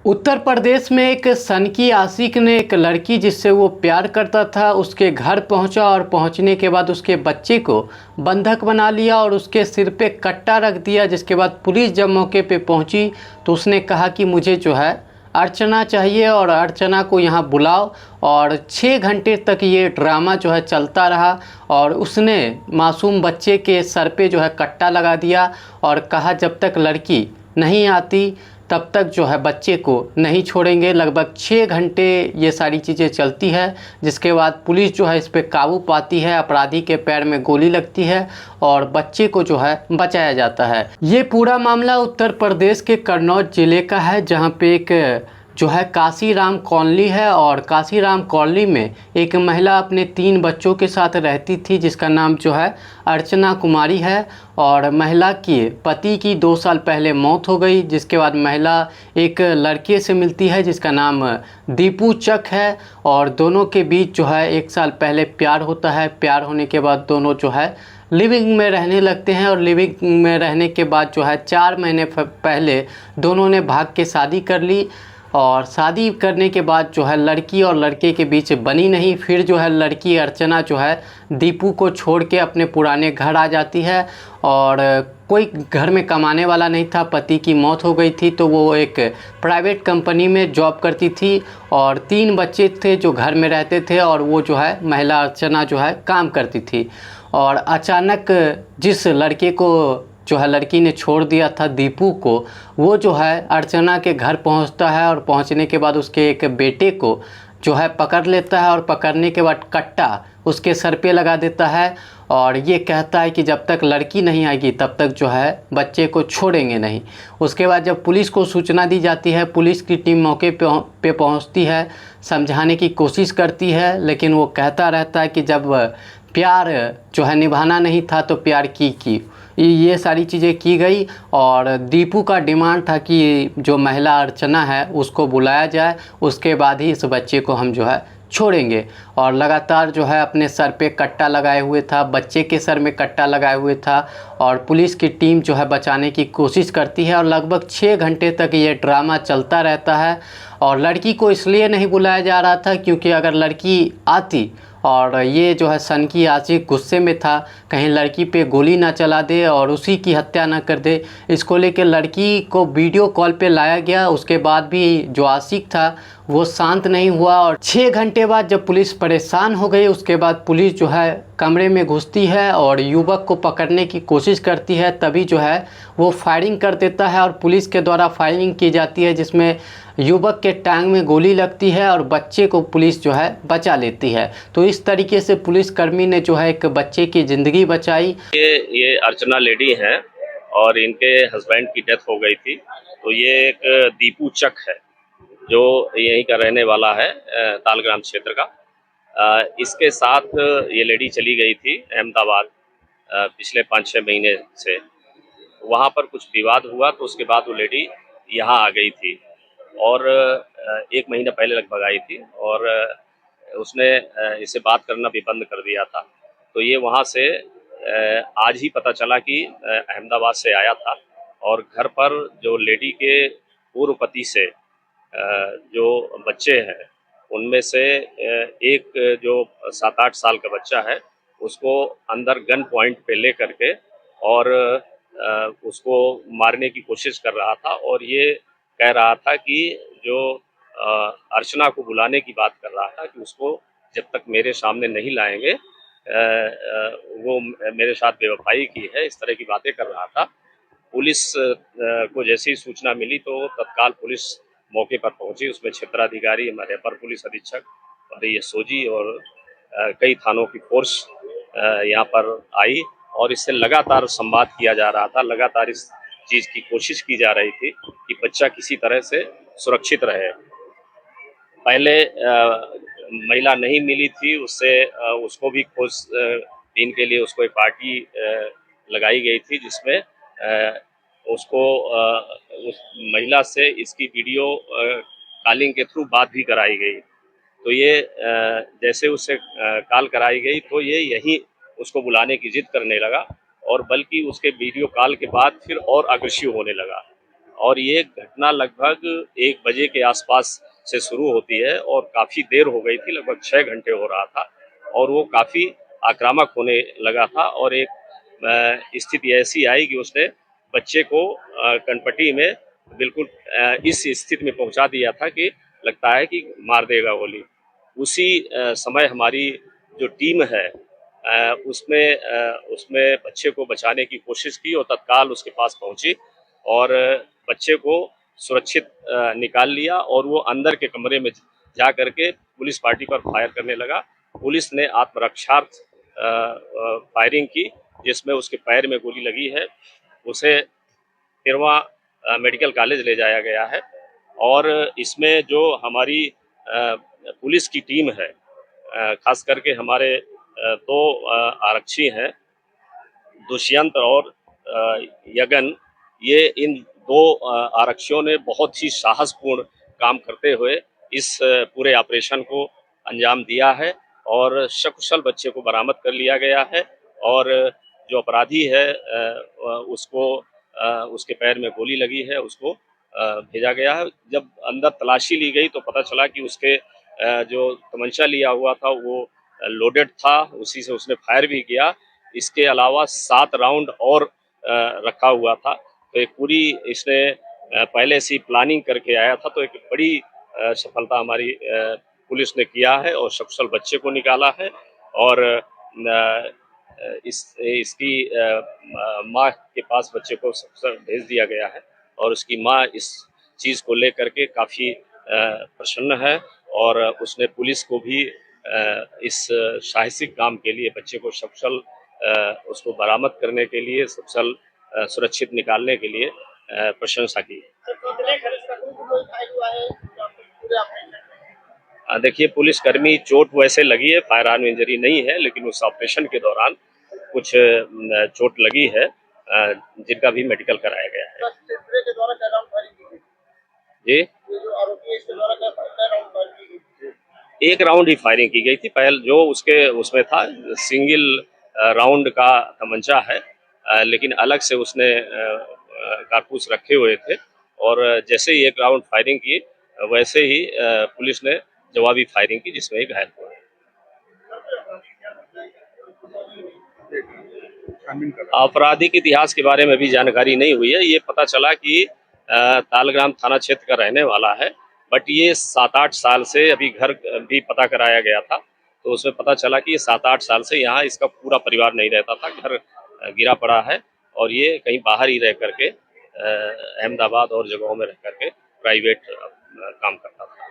उत्तर प्रदेश में एक सनकी आशिक ने एक लड़की जिससे वो प्यार करता था उसके घर पहुंचा और पहुंचने के बाद उसके बच्चे को बंधक बना लिया और उसके सिर पे कट्टा रख दिया। जिसके बाद पुलिस जब मौके पे पहुंची तो उसने कहा कि मुझे जो है अर्चना चाहिए और अर्चना को यहाँ बुलाओ। और 6 घंटे तक ये ड्रामा जो है चलता रहा और उसने मासूम बच्चे के सर पे जो है कट्टा लगा दिया और कहा जब तक लड़की नहीं आती तब तक जो है बच्चे को नहीं छोड़ेंगे। लगभग 6 घंटे ये सारी चीज़ें चलती है, जिसके बाद पुलिस जो है इस पे काबू पाती है, अपराधी के पैर में गोली लगती है और बच्चे को जो है बचाया जाता है। ये पूरा मामला उत्तर प्रदेश के कन्नौज ज़िले का है, जहाँ पे एक जो है काशीराम कॉलोनी है और काशीराम कॉलोनी में एक महिला अपने 3 बच्चों के साथ रहती थी, जिसका नाम जो है अर्चना कुमारी है। और महिला के पति की 2 साल पहले मौत हो गई, जिसके बाद महिला एक लड़के से मिलती है जिसका नाम दीपू चक है और दोनों के बीच जो है 1 साल पहले प्यार होता है। प्यार होने के बाद दोनों जो है लिविंग में रहने लगते हैं और लिविंग में रहने के बाद जो है 4 महीने पहले दोनों ने भाग के शादी कर ली। और शादी करने के बाद जो है लड़की और लड़के के बीच बनी नहीं। फिर जो है लड़की अर्चना जो है दीपू को छोड़ के अपने पुराने घर आ जाती है और कोई घर में कमाने वाला नहीं था, पति की मौत हो गई थी, तो वो एक प्राइवेट कंपनी में जॉब करती थी और 3 बच्चे थे जो घर में रहते थे और वो जो है महिला अर्चना जो है काम करती थी। और अचानक जिस लड़के को जो है लड़की ने छोड़ दिया था दीपू को, वो जो है अर्चना के घर पहुंचता है और पहुंचने के बाद उसके एक बेटे को जो है पकड़ लेता है और पकड़ने के बाद कट्टा उसके सर पे लगा देता है और ये कहता है कि जब तक लड़की नहीं आएगी तब तक जो है बच्चे को छोड़ेंगे नहीं। उसके बाद जब पुलिस को सूचना दी जाती है, पुलिस की टीम मौके पे पहुंचती है, समझाने की कोशिश करती है, लेकिन वो कहता रहता है कि जब प्यार जो है निभाना नहीं था तो प्यार की ये सारी चीज़ें की गई। और दीपू का डिमांड था कि जो महिला अर्चना है उसको बुलाया जाए, उसके बाद ही इस बच्चे को हम जो है छोड़ेंगे। और लगातार जो है अपने सर पे कट्टा लगाए हुए था, बच्चे के सर में कट्टा लगाए हुए था और पुलिस की टीम जो है बचाने की कोशिश करती है और लगभग 6 घंटे तक ये ड्रामा चलता रहता है। और लड़की को इसलिए नहीं बुलाया जा रहा था क्योंकि अगर लड़की आती और ये जो है सनकी आशिक गुस्से में था कहीं लड़की पे गोली ना चला दे और उसी की हत्या ना कर दे, इसको लेकर लड़की को वीडियो कॉल पे लाया गया। उसके बाद भी जो आशिक था वो शांत नहीं हुआ और 6 घंटे बाद जब पुलिस परेशान हो गई, उसके बाद पुलिस जो है कमरे में घुसती है और युवक को पकड़ने की कोशिश करती है। तभी जो है वो फायरिंग कर देता है और पुलिस के द्वारा फायरिंग की जाती है, जिसमें युवक के टांग में गोली लगती है और बच्चे को पुलिस जो है बचा लेती है। तो इस तरीके से पुलिसकर्मी ने जो है एक बच्चे की ज़िंदगी बचाई। ये अर्चना लेडी हैं और इनके हस्बैंड की डेथ हो गई थी। तो ये एक दीपू चक है जो यहीं का रहने वाला है, तालग्राम क्षेत्र का। इसके साथ ये लेडी चली गई थी अहमदाबाद पिछले 5-6 महीने से। वहाँ पर कुछ विवाद हुआ तो उसके बाद वो लेडी यहाँ आ गई थी और 1 महीना पहले लगभग आई थी और उसने इससे बात करना भी बंद कर दिया था। तो ये वहाँ से आज ही पता चला कि अहमदाबाद से आया था और घर पर जो लेडी के पूर्व पति से जो बच्चे हैं उनमें से एक जो 7-8 साल का बच्चा है उसको अंदर गन पॉइंट पे ले करके और उसको मारने की कोशिश कर रहा था और ये कह रहा था कि जो अर्चना को बुलाने की बात कर रहा था कि उसको जब तक मेरे सामने नहीं लाएंगे वो मेरे साथ बेवफाई की है, इस तरह की बातें कर रहा था। पुलिस को जैसे ही सूचना मिली तो तत्काल पुलिस मौके पर पहुंची। उसमें क्षेत्राधिकारी, हमारे अपर पुलिस अधीक्षक और ये सोजी और कई थानों की फोर्स यहाँ पर आई और इससे लगातार संवाद किया जा रहा था। लगातार इस चीज़ की कोशिश की जा रही थी कि बच्चा किसी तरह से सुरक्षित रहे। पहले महिला नहीं मिली थी, उससे उसको भी खोजबीन के लिए उसको एक पार्टी लगाई गई थी जिसमें उसको उस महिला से इसकी वीडियो कॉलिंग के थ्रू बात भी कराई गई। तो ये जैसे उससे कॉल कराई गई तो ये यहीं उसको बुलाने की जिद करने लगा और बल्कि उसके वीडियो कॉल के बाद फिर और अग्रेसिव होने लगा और ये घटना लगभग 1 बजे के आसपास से शुरू होती है और काफ़ी देर हो गई थी, लगभग 6 घंटे हो रहा था और वो काफ़ी आक्रामक होने लगा था और एक स्थिति ऐसी आई कि उसने बच्चे को कनपटी में बिल्कुल इस स्थिति में पहुंचा दिया था कि लगता है कि मार देगा गोली। उसी समय हमारी जो टीम है उसमें बच्चे को बचाने की कोशिश की और तत्काल उसके पास पहुंची और बच्चे को सुरक्षित निकाल लिया और वो अंदर के कमरे में जा करके पुलिस पार्टी पर फायर करने लगा। पुलिस ने आत्मरक्षार्थ फायरिंग की जिसमें उसके पैर में गोली लगी है। उसे तिरवा मेडिकल कॉलेज ले जाया गया है और इसमें जो हमारी पुलिस की टीम है, खास करके हमारे दो आरक्षी हैं, दुष्यंत और यगन, ये इन दो आरक्षियों ने बहुत ही साहसपूर्ण काम करते हुए इस पूरे ऑपरेशन को अंजाम दिया है और सकुशल बच्चे को बरामद कर लिया गया है और जो अपराधी है उसको उसके पैर में गोली लगी है, उसको भेजा गया है। जब अंदर तलाशी ली गई तो पता चला कि उसके जो तमंचा लिया हुआ था वो लोडेड था, उसी से उसने फायर भी किया। इसके अलावा 7 राउंड और रखा हुआ था। तो एक पूरी इसने पहले से प्लानिंग करके आया था। तो एक बड़ी सफलता हमारी पुलिस ने किया है और सकुशल बच्चे को निकाला है और इसकी माँ के पास बच्चे को सकुशल भेज दिया गया है और उसकी माँ इस चीज़ को लेकर के काफ़ी प्रसन्न है और उसने पुलिस को भी इस साहसिक काम के लिए, बच्चे को सकुशल उसको बरामद करने के लिए, सकुशल सुरक्षित निकालने के लिए प्रशंसा की। देखिए, पुलिसकर्मी चोट वैसे लगी है, फायर आर्म इंजरी नहीं है, लेकिन उस ऑपरेशन के दौरान कुछ चोट लगी है जिनका भी मेडिकल कराया गया है। जी, एक राउंड ही फायरिंग की गई थी। पहले जो उसके उसमें था सिंगल राउंड का तमंचा है, लेकिन अलग से उसने कारतूस रखे हुए थे और जैसे ही एक राउंड फायरिंग की वैसे ही पुलिस ने जवाबी फायरिंग की जिसमें एक घायल हुआ। आपराधिक इतिहास के बारे में भी जानकारी नहीं हुई है। ये पता चला कि तालग्राम थाना क्षेत्र का रहने वाला है, बट ये 7-8 साल से, अभी घर भी पता कराया गया था तो उसमें पता चला कि ये 7-8 साल से यहाँ इसका पूरा परिवार नहीं रहता था, घर गिरा पड़ा है और ये कहीं बाहर ही रह करके अहमदाबाद और जगहों में रह करके प्राइवेट काम करता था।